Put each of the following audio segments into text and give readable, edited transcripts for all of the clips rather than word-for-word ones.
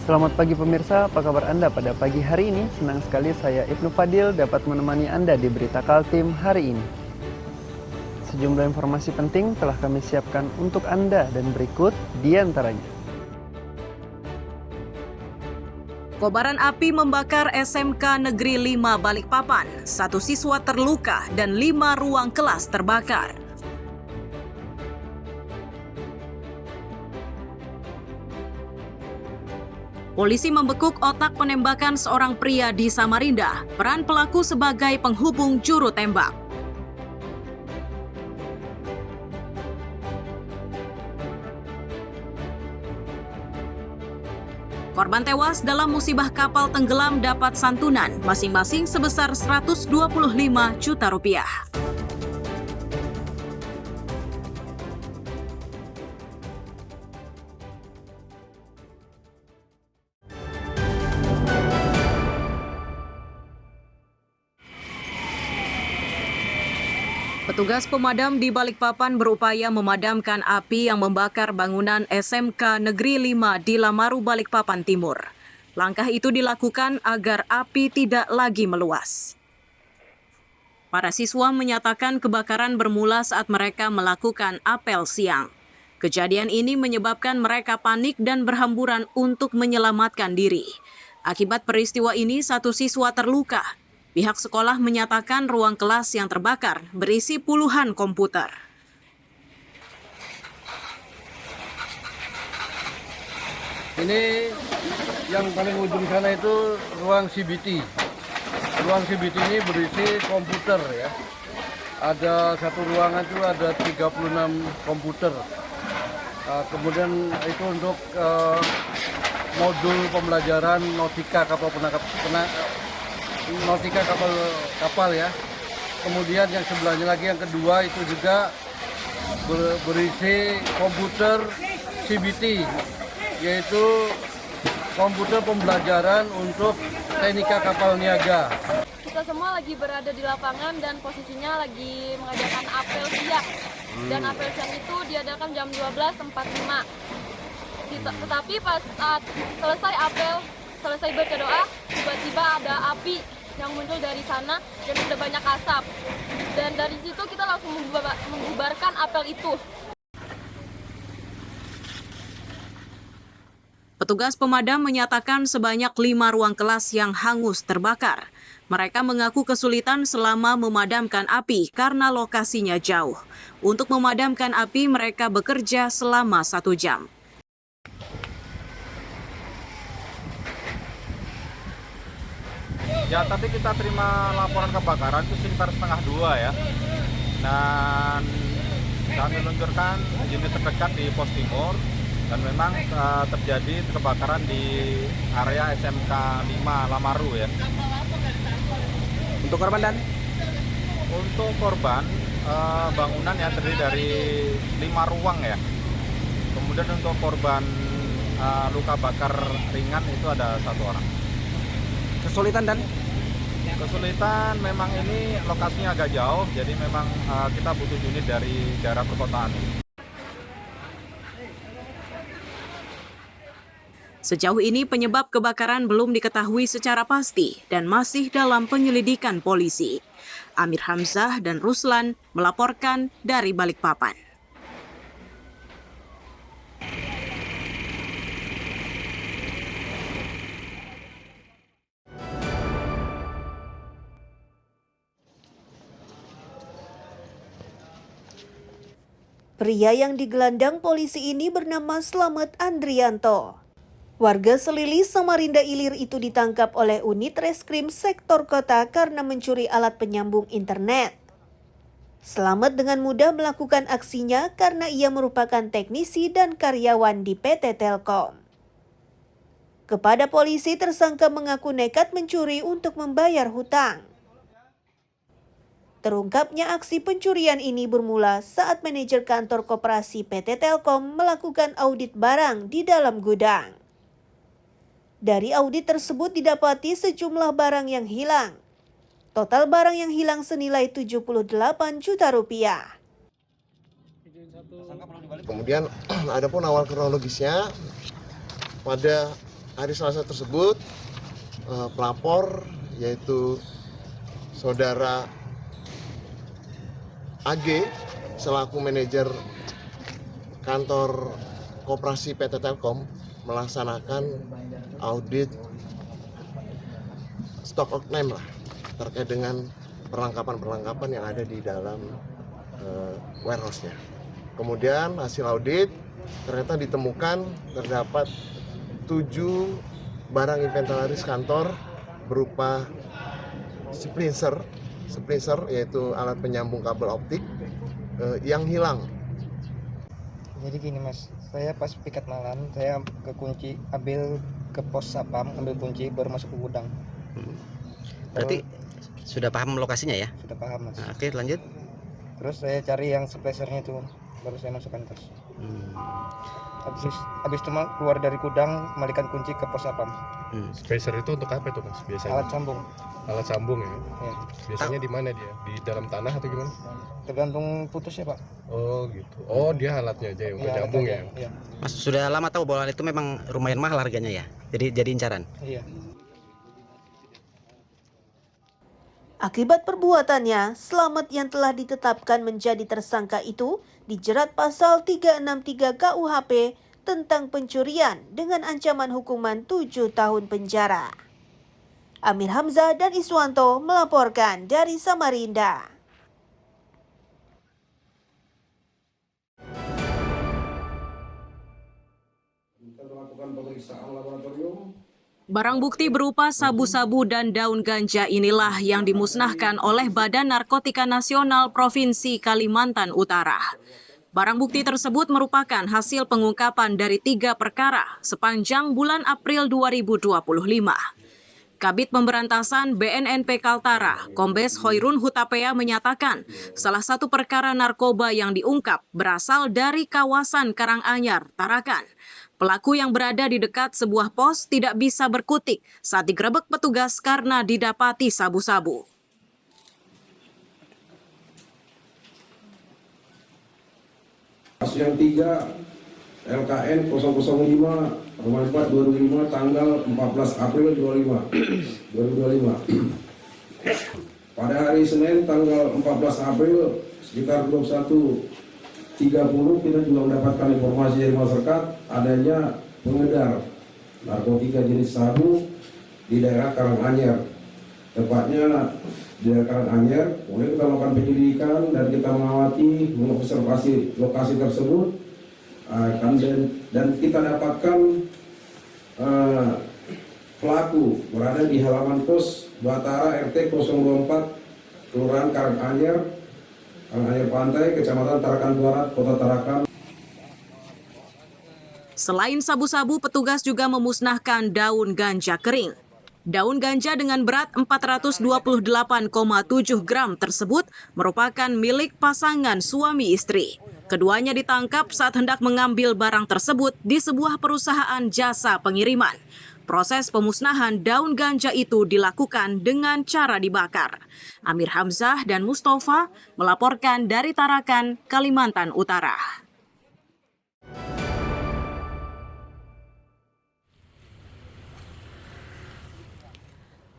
Selamat pagi pemirsa, apa kabar Anda pada pagi hari ini? Senang sekali saya Ibnu Fadil dapat menemani Anda di Berita Kaltim hari ini. Sejumlah informasi penting telah kami siapkan untuk Anda dan berikut di antaranya. Kobaran api membakar SMK Negeri 5 Balikpapan, 1 siswa terluka dan 5 ruang kelas terbakar. Polisi membekuk otak penembakan seorang pria di Samarinda. Peran pelaku sebagai penghubung juru tembak. Korban tewas dalam musibah kapal tenggelam dapat santunan masing-masing sebesar 125 juta rupiah. Petugas pemadam di Balikpapan berupaya memadamkan api yang membakar bangunan SMK Negeri 5 di Lamaru, Balikpapan Timur. Langkah itu dilakukan agar api tidak lagi meluas. Para siswa menyatakan kebakaran bermula saat mereka melakukan apel siang. Kejadian ini menyebabkan mereka panik dan berhamburan untuk menyelamatkan diri. Akibat peristiwa ini, 1 siswa terluka. Pihak sekolah menyatakan ruang kelas yang terbakar berisi puluhan komputer. Ini yang paling ujung sana itu ruang CBT. Ruang CBT ini berisi komputer ya. Ada satu ruangan itu ada 36 komputer. Kemudian itu untuk modul pembelajaran nautika kapal ya. Kemudian yang sebelahnya lagi yang kedua itu juga berisi komputer CBT, yaitu komputer pembelajaran untuk teknika kapal niaga. Kita semua lagi berada di lapangan dan posisinya lagi mengadakan apel siang. Dan apel siang itu diadakan jam 12.45. Tetapi pas saat selesai apel, selesai baca doa, tiba-tiba ada api yang muncul dari sana dan sudah banyak asap. Dan dari situ kita langsung membubarkan apel itu. Petugas pemadam menyatakan sebanyak 5 ruang kelas yang hangus terbakar. Mereka mengaku kesulitan selama memadamkan api karena lokasinya jauh. Untuk memadamkan api, mereka bekerja selama 1 jam. Ya, tadi kita terima laporan kebakaran itu sekitar 1:30 ya. Dan kami luncurkan unit terdekat di pos timur dan memang terjadi kebakaran di area SMK 5 Lamaru ya. Untuk korban dan? Untuk korban bangunan yang terdiri dari 5 ruang ya. Kemudian untuk korban luka bakar ringan itu ada 1 orang. Kesulitan dan? Kesulitan memang ini lokasinya agak jauh, jadi memang kita butuh unit dari daerah perkotaan. Sejauh ini penyebab kebakaran belum diketahui secara pasti dan masih dalam penyelidikan polisi. Amir Hamzah dan Ruslan melaporkan dari Balikpapan. Pria yang digelandang polisi ini bernama Slamet Andrianto. Warga Selili, Samarinda Ilir itu ditangkap oleh unit reskrim sektor kota karena mencuri alat penyambung internet. Slamet dengan mudah melakukan aksinya karena ia merupakan teknisi dan karyawan di PT Telkom. Kepada polisi, tersangka mengaku nekat mencuri untuk membayar hutang. Terungkapnya aksi pencurian ini bermula saat manajer kantor koperasi PT Telkom melakukan audit barang di dalam gudang. Dari audit tersebut didapati sejumlah barang yang hilang. Total barang yang hilang senilai 78 juta rupiah. Kemudian ada pun awal kronologisnya pada hari Selasa tersebut pelapor yaitu saudara AG selaku manajer kantor koperasi PT Telkom melaksanakan audit stock of name lah terkait dengan perlengkapan yang ada di dalam warehouse-nya. Kemudian hasil audit ternyata ditemukan terdapat 7 barang inventaris kantor berupa splinter yaitu alat penyambung kabel optik yang hilang. Jadi gini Mas, saya pas piket malam, saya ambil ke pos Sapam, ambil kunci, baru masuk ke gudang. Berarti sudah paham lokasinya ya? Sudah paham Mas. Nah, oke, lanjut. Terus saya cari yang splinternya itu, baru saya masukkan tas. Habis itu keluar dari gudang, kembalikan kunci ke pos Sapam. Spacer itu untuk apa itu Mas biasanya? Alat sambung. Alat sambung ya? Ya. Biasanya di mana dia? Di dalam tanah atau gimana? Tergantung putusnya Pak. Oh gitu. Oh dia alatnya aja yang penyambung ya? Iya. Mas sudah lama tahu bahwa itu memang lumayan mahal harganya ya? Jadi incaran? Iya. Akibat perbuatannya, Slamet yang telah ditetapkan menjadi tersangka itu dijerat pasal 363 KUHP tentang pencurian dengan ancaman hukuman 7 tahun penjara. Amir Hamzah dan Iswanto melaporkan dari Samarinda. Barang bukti berupa sabu-sabu dan daun ganja inilah yang dimusnahkan oleh Badan Narkotika Nasional Provinsi Kalimantan Utara. Barang bukti tersebut merupakan hasil pengungkapan dari 3 perkara sepanjang bulan April 2025. Kabid Pemberantasan BNNP Kaltara, Kombes Hoirun Hutapea menyatakan salah satu perkara narkoba yang diungkap berasal dari kawasan Karanganyar, Tarakan. Pelaku yang berada di dekat sebuah pos tidak bisa berkutik saat digerebek petugas karena didapati sabu-sabu. Kasus yang 3, LKN 005, Rumah 4 2005, tanggal 14 April 2025. Pada hari Senin tanggal 14 April sekitar 21.30 kita juga mendapatkan informasi dari masyarakat adanya pengedar narkotika jenis sabu di daerah Karanganyar. Tepatnya di daerah Karanganyar, kemudian kita melakukan penyelidikan dan kita mengobservasi lokasi tersebut dan kita dapatkan pelaku berada di halaman pos Batara RT 024 Kelurahan Karanganyar Pantai, Kecamatan Tarakan Barat, Kota Tarakan. Selain sabu-sabu, petugas juga memusnahkan daun ganja kering. Daun ganja dengan berat 428,7 gram tersebut merupakan milik pasangan suami istri. Keduanya ditangkap saat hendak mengambil barang tersebut di sebuah perusahaan jasa pengiriman. Proses pemusnahan daun ganja itu dilakukan dengan cara dibakar. Amir Hamzah dan Mustafa melaporkan dari Tarakan, Kalimantan Utara.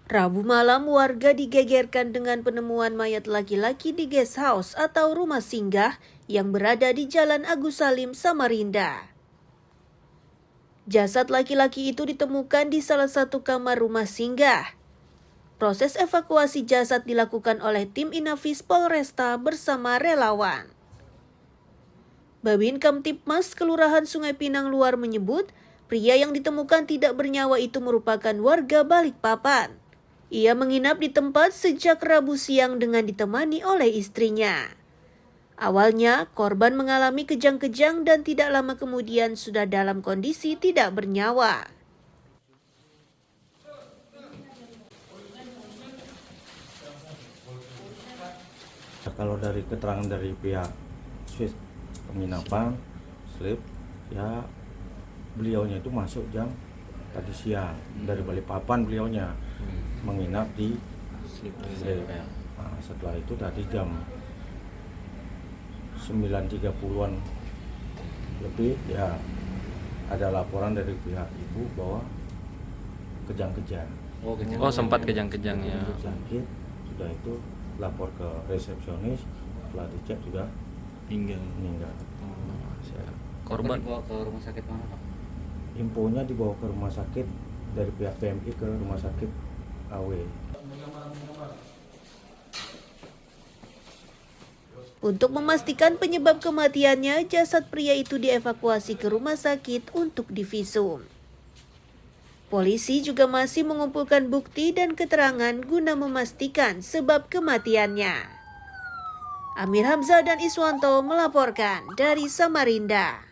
Rabu malam, warga digegerkan dengan penemuan mayat laki-laki di guest house atau rumah singgah yang berada di Jalan Agus Salim, Samarinda. Jasad laki-laki itu ditemukan di salah satu kamar rumah singgah. Proses evakuasi jasad dilakukan oleh tim Inafis Polresta bersama relawan. Babin Kamtipmas Kelurahan Sungai Pinang Luar menyebut, pria yang ditemukan tidak bernyawa itu merupakan warga Balikpapan. Ia menginap di tempat sejak Rabu siang dengan ditemani oleh istrinya. Awalnya, korban mengalami kejang-kejang dan tidak lama kemudian sudah dalam kondisi tidak bernyawa. Kalau dari keterangan dari pihak Swiss penginapan, slip, ya beliaunya itu masuk jam tadi siang dari Balikpapan beliaunya menginap di slip. Nah, setelah itu tadi jam 9.30-an lebih ya ada laporan dari pihak ibu bahwa kejang-kejang. Oh, sempat kejang-kejang ya. Sakit, sudah itu lapor ke resepsionis, setelah dicek sudah meninggal. Korban dibawa ke rumah sakit mana, Pak? Infonya dibawa ke rumah sakit dari pihak PMI ke rumah sakit AW. Untuk memastikan penyebab kematiannya, jasad pria itu dievakuasi ke rumah sakit untuk divisum. Polisi juga masih mengumpulkan bukti dan keterangan guna memastikan sebab kematiannya. Amir Hamzah dan Iswanto melaporkan dari Samarinda.